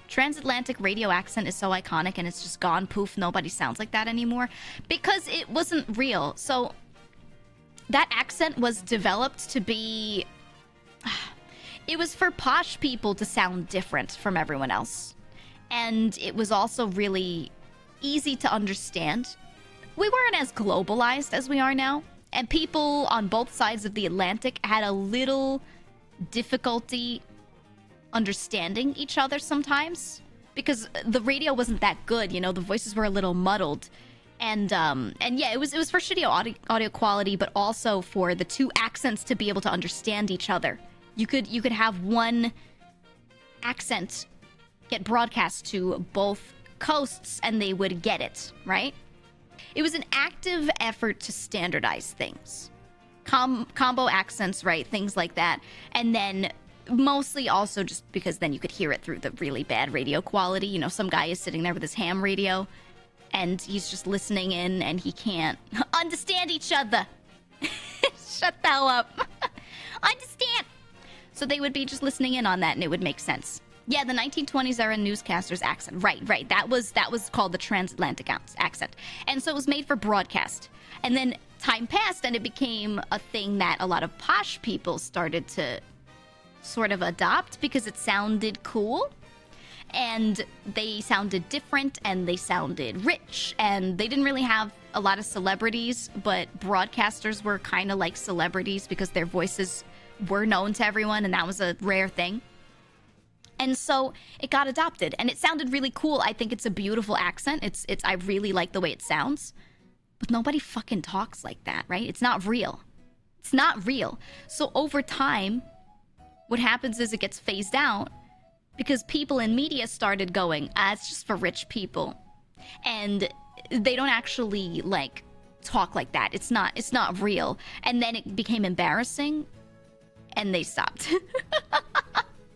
transatlantic radio accent is so iconic and it's just gone poof. Nobody sounds like that anymore because it wasn't real. So that accent was developed to be... It was for posh people to sound different from everyone else. And it was also really easy to understand. We weren't as globalized as we are now. And people on both sides of the Atlantic had a little difficulty understanding each other sometimes. Because the radio wasn't that good, you know, the voices were a little muddled. And yeah, it was for shitty audio quality, but also for the two accents to be able to understand each other. You could have one accent get broadcast to both coasts and they would get it, right? It was an active effort to standardize things. Combo accents, right? Things like that. And then mostly also just because then you could hear it through the really bad radio quality. You know, some guy is sitting there with his ham radio and he's just listening in and he can't understand each other. Shut the hell up. Understand. So they would be just listening in on that and it would make sense. Yeah, the 1920s era newscaster's accent. Right. That was called the transatlantic accent. And so it was made for broadcast. And then time passed and it became a thing that a lot of posh people started to sort of adopt because it sounded cool. And they sounded different and they sounded rich. And they didn't really have a lot of celebrities, but broadcasters were kind of like celebrities because their voices were known to everyone and that was a rare thing. And so it got adopted and it sounded really cool. I think it's a beautiful accent. I really like the way it sounds. But nobody fucking talks like that, right? It's not real. It's not real. So over time, what happens is it gets phased out because people in media started going, it's just for rich people. And they don't actually like talk like that. It's not real. And then it became embarrassing and they stopped.